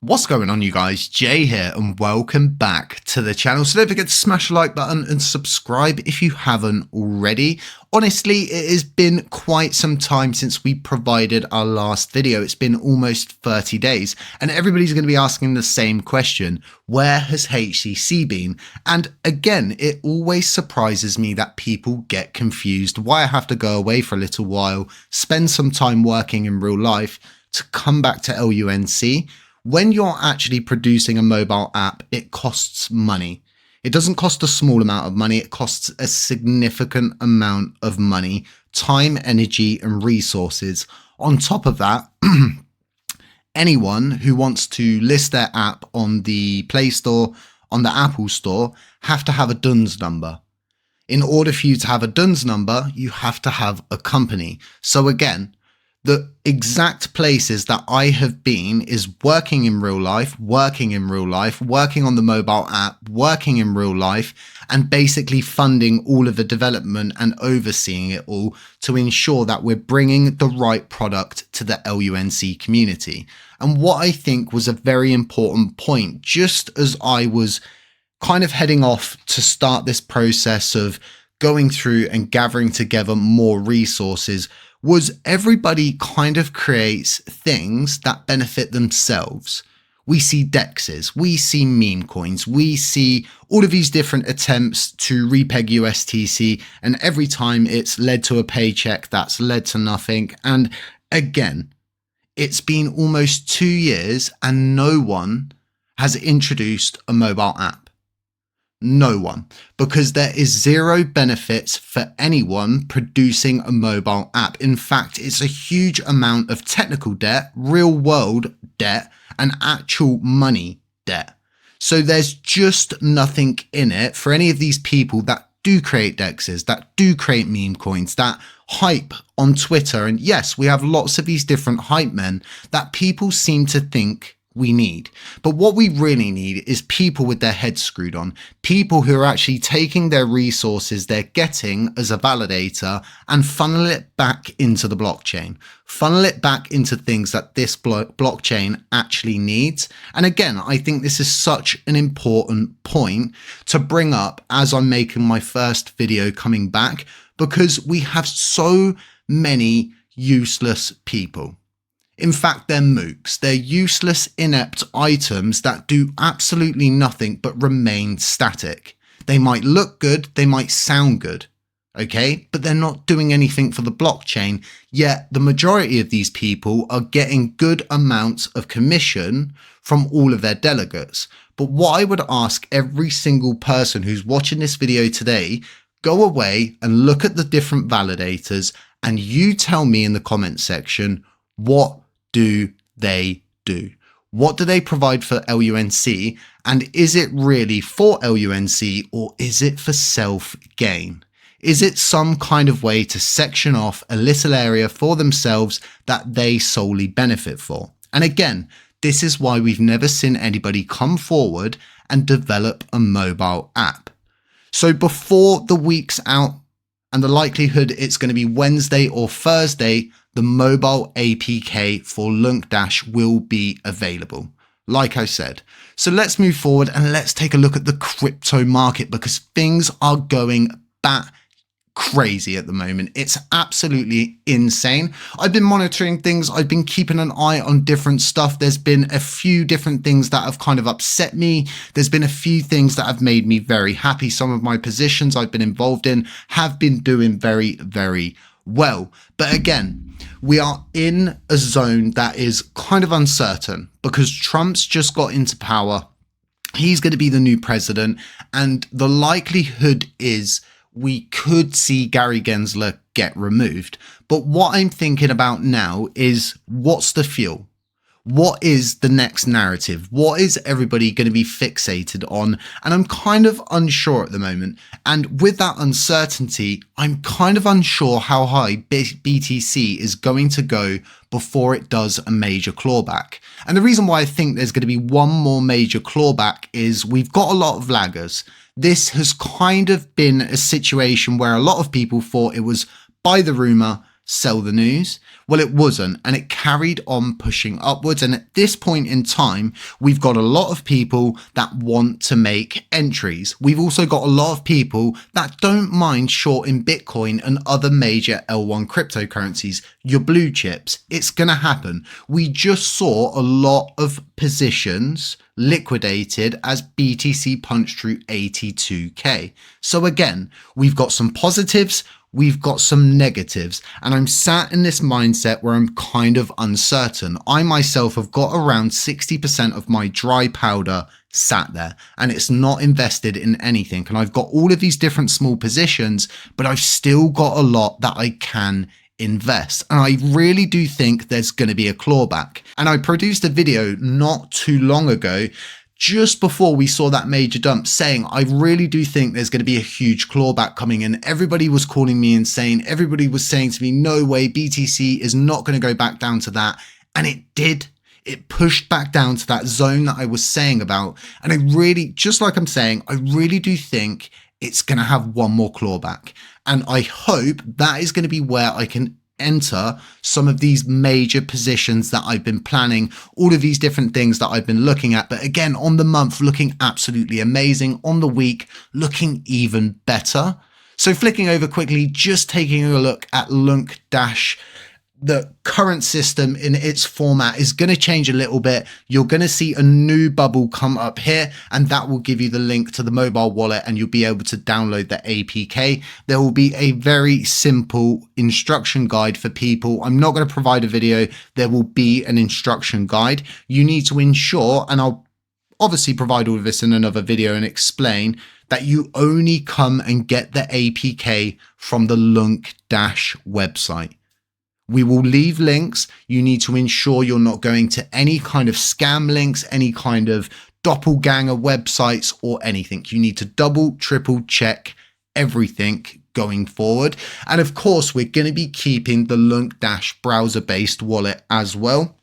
What's going on, you guys? Jay here and welcome back to the channel. So don't forget to smash the like button and subscribe if you haven't already. Honestly, it has been quite some time since we provided our last video. It's been almost 30 days and everybody's going to be asking the same question. Where has HCC been? And again, it always surprises me that people get confused why I have to go away for a little while, spend some time working in real life to come back to LUNC. When you're actually producing a mobile app, it costs money. It doesn't cost a small amount of money. It costs a significant amount of money, time, energy, and resources. On top of that, anyone who wants to list their app on the Play Store, on the Apple Store, have to have a DUNS number. In order for you to have a DUNS number, you have to have a company. So again, the exact places that I have been is working in real life, working on the mobile app, working in real life, and basically funding all of the development and overseeing it all to ensure that we're bringing the right product to the LUNC community. And what I think was a very important point, just as I was kind of heading off to start this process of going through and gathering together more resources, was everybody kind of creates things that benefit themselves. We see DEXs, we see meme coins, we see all of these different attempts to repeg USTC, and every time it's led to a paycheck that's led to nothing. And again, it's been almost 2 years and no one has introduced a mobile app. No one, because there is zero benefits for anyone producing a mobile app. In fact, it's a huge amount of technical debt, real world debt, and actual money debt. So there's just nothing in it for any of these people that do create DEXs, that do create meme coins, that hype on Twitter. And yes, we have lots of these different hype men that people seem to think we need. But what we really need is people with their heads screwed on, people who are actually taking their resources they're getting as a validator and funnel it back into the blockchain, funnel it back into things that this blockchain actually needs. And again, I think this is such an important point to bring up as I'm making my first video coming back, because we have so many useless people. In fact, they're mooks. They're useless, inept items that do absolutely nothing but remain static. They might look good, they might sound good, okay? But they're not doing anything for the blockchain, yet the majority of these people are getting good amounts of commission from all of their delegates. But what I would ask every single person who's watching this video today, go away and look at the different validators and you tell me in the comment section, what do they do? What do they provide for LUNC? And is it really for LUNC or is it for self-gain? Is it some kind of way to section off a little area for themselves that they solely benefit for? And again, this is why we've never seen anybody come forward and develop a mobile app. So before the week's out, and the likelihood it's going to be Wednesday or Thursday, the mobile APK for LUNCDash will be available, like I said. So let's move forward and let's take a look at the crypto market, because things are going bat crazy at the moment. It's absolutely insane. I've been monitoring things. I've been keeping an eye on different stuff. There's been a few different things that have kind of upset me. There's been a few things that have made me very happy. Some of my positions I've been involved in have been doing very, very well. But again, we are in a zone that is kind of uncertain because Trump's just got into power. He's going to be the new president, and the likelihood is we could see Gary Gensler get removed. But what I'm thinking about now is, what's the fuel? What is the next narrative? What is everybody going to be fixated on? And I'm kind of unsure at the moment. And with that uncertainty, I'm kind of unsure how high BTC is going to go before it does a major clawback. And the reason why I think there's going to be one more major clawback is we've got a lot of laggers. This has kind of been a situation where a lot of people thought it was buy the rumor, sell the news? Well, it wasn't, and it carried on pushing upwards. And at this point in time, we've got a lot of people that want to make entries. We've also got a lot of people that don't mind shorting Bitcoin and other major L1 cryptocurrencies, your blue chips. It's going to happen. We just saw a lot of positions liquidated as BTC punched through 82k. So again, we've got some positives, we've got some negatives, and I'm sat in this mindset where I'm kind of uncertain. I myself have got around 60% of my dry powder sat there, and it's not invested in anything. And I've got all of these different small positions, but I've still got a lot that I can invest. And I really do think there's going to be a clawback. And I produced a video not too long ago, just before we saw that major dump, saying I really do think there's going to be a huge clawback coming in. Everybody was calling me insane. Everybody was saying to me, no way, BTC is not going to go back down to that. And it did. It pushed back down to that zone that I was saying about. And I really, just like I'm saying, I really do think it's going to have one more clawback. And I hope that is going to be where I can enter some of these major positions that I've been planning, all of these different things that I've been looking at. But again, on the month, looking absolutely amazing. On the week, looking even better. So flicking over quickly, just taking a look at LUNCDash. The current system in its format is going to change a little bit. You're going to see a new bubble come up here, and that will give you the link to the mobile wallet, and you'll be able to download the APK. There will be a very simple instruction guide for people. I'm not going to provide a video. There will be an instruction guide. You need to ensure, and I'll obviously provide all of this in another video and explain, that you only come and get the APK from the LUNCDash website. We will leave links. You need to ensure you're not going to any kind of scam links, any kind of doppelganger websites or anything. You need to double, triple check everything going forward. And of course, we're going to be keeping the LUNCDash browser-based wallet as well.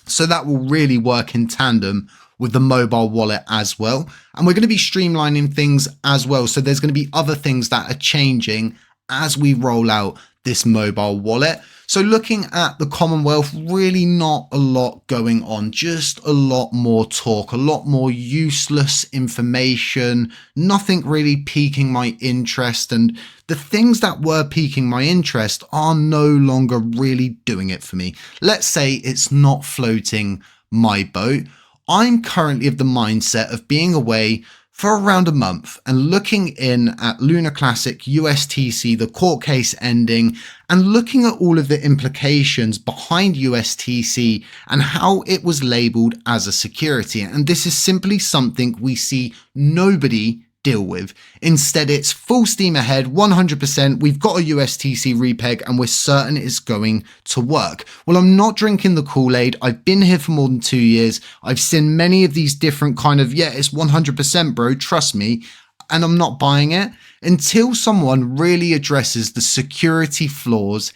So that will really work in tandem with the mobile wallet as well. And we're going to be streamlining things as well. So there's going to be other things that are changing as we roll out this mobile wallet. So looking at the Commonwealth, really not a lot going on, just a lot more talk, a lot more useless information, nothing really piquing my interest. And the things that were piquing my interest are no longer really doing it for me. Let's say it's not floating my boat. I'm currently of the mindset of being away for around a month and looking in at Luna Classic, USTC, the court case ending, and looking at all of the implications behind USTC and how it was labeled as a security. And this is simply something we see nobody deal with. Instead, it's full steam ahead, 100%. We've got a USTC repeg and we're certain it's going to work. Well, I'm not drinking the Kool-Aid. I've been here for more than 2 years. I've seen many of these different kind of, yeah, it's 100%, bro, trust me. And I'm not buying it until someone really addresses the security flaws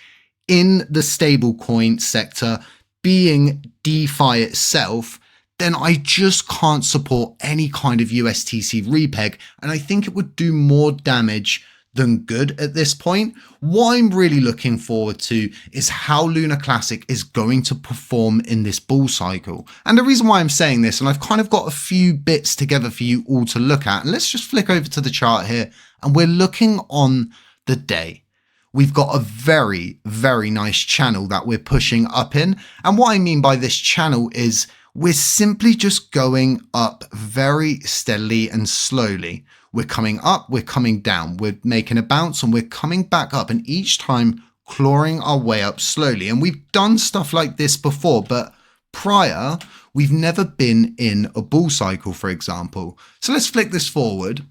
in the stablecoin sector, being DeFi itself. Then I just can't support any kind of USTC repeg. And I think it would do more damage than good at this point. What I'm really looking forward to is how Luna Classic is going to perform in this bull cycle. And the reason why I'm saying this, and I've kind of got a few bits together for you all to look at. And let's just flick over to the chart here. And we're looking on the day. We've got a very, very nice channel that we're pushing up in. And what I mean by this channel is we're simply just going up very steadily and slowly. We're coming up, we're coming down, we're making a bounce and we're coming back up, and each time clawing our way up slowly. And we've done stuff like this before, but prior, we've never been in a bull cycle, for example. So let's flick this forward.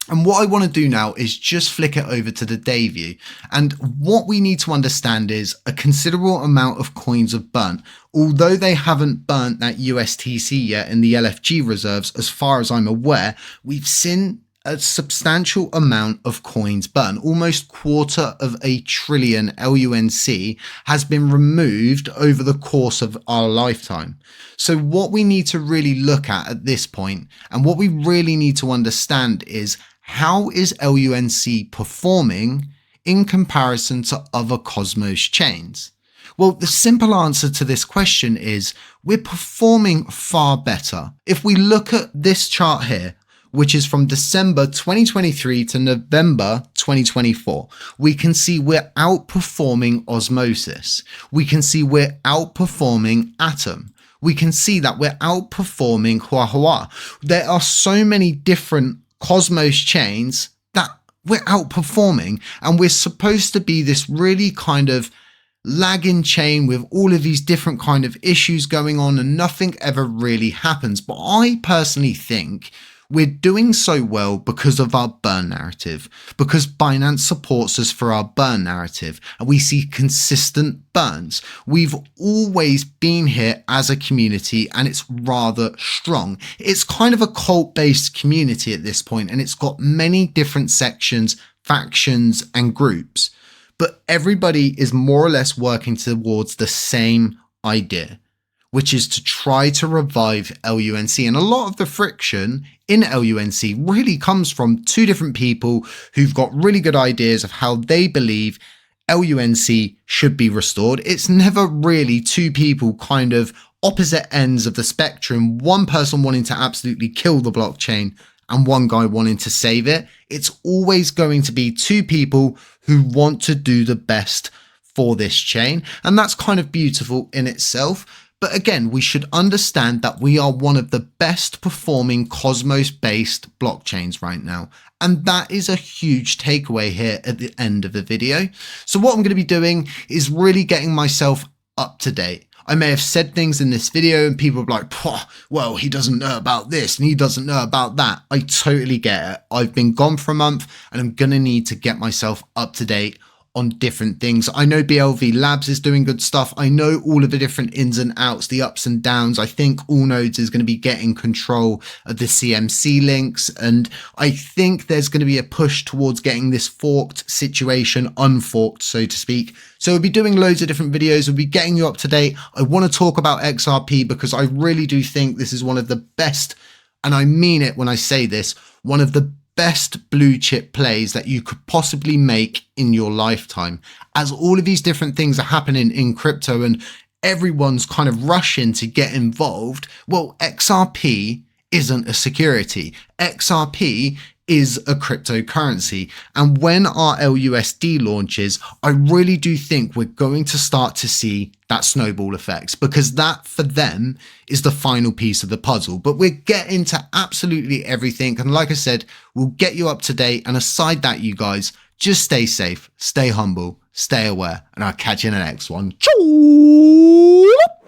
And what I want to do now is just flick it over to the day view. And what we need to understand is a considerable amount of coins have burnt. Although they haven't burnt that USTC yet in the LFG reserves, as far as I'm aware, we've seen a substantial amount of coins burn. Almost $250 billion LUNC has been removed over the course of our lifetime. So what we need to really look at this point, and what we really need to understand is, how is LUNC performing in comparison to other Cosmos chains? Well, the simple answer to this question is we're performing far better. If we look at this chart here, which is from December 2023 to November 2024, we can see we're outperforming Osmosis. We can see we're outperforming Atom. We can see that we're outperforming Huahua. There are so many different Cosmos chains that we're outperforming, and we're supposed to be this really kind of lagging chain with all of these different kind of issues going on and nothing ever really happens. But I personally think we're doing so well because of our burn narrative, because Binance supports us for our burn narrative and we see consistent burns. We've always been here as a community and it's rather strong. It's kind of a cult-based community at this point, and it's got many different sections, factions and groups. But everybody is more or less working towards the same idea, which is to try to revive LUNC. And a lot of the friction in LUNC really comes from two different people who've got really good ideas of how they believe LUNC should be restored. It's never really two people kind of opposite ends of the spectrum, one person wanting to absolutely kill the blockchain and one guy wanting to save it. It's always going to be two people who want to do the best for this chain. And that's kind of beautiful in itself. But again, we should understand that we are one of the best performing Cosmos-based blockchains right now. And that is a huge takeaway here at the end of the video. So what I'm going to be doing is really getting myself up to date. I may have said things in this video and people are like, well, he doesn't know about this and he doesn't know about that. I totally get it. I've been gone for a month and I'm going to need to get myself up to date on different things. I know BLV Labs is doing good stuff. I know all of the different ins and outs, the ups and downs. I think All Nodes is going to be getting control of the CMC links. And I think there's going to be a push towards getting this forked situation unforked, so to speak. So we'll be doing loads of different videos. We'll be getting you up to date. I want to talk about XRP because I really do think this is one of the best, and I mean it when I say this, one of the best blue chip plays that you could possibly make in your lifetime, as all of these different things are happening in crypto and everyone's kind of rushing to get involved. Well, XRP isn't a security. XRP is a cryptocurrency. And when our LUSD launches, I really do think we're going to start to see that snowball effects, because that for them is the final piece of the puzzle. But we're getting to absolutely everything. And like I said, we'll get you up to date. And aside that, you guys, just stay safe, stay humble, stay aware, and I'll catch you in the next one. Ciao!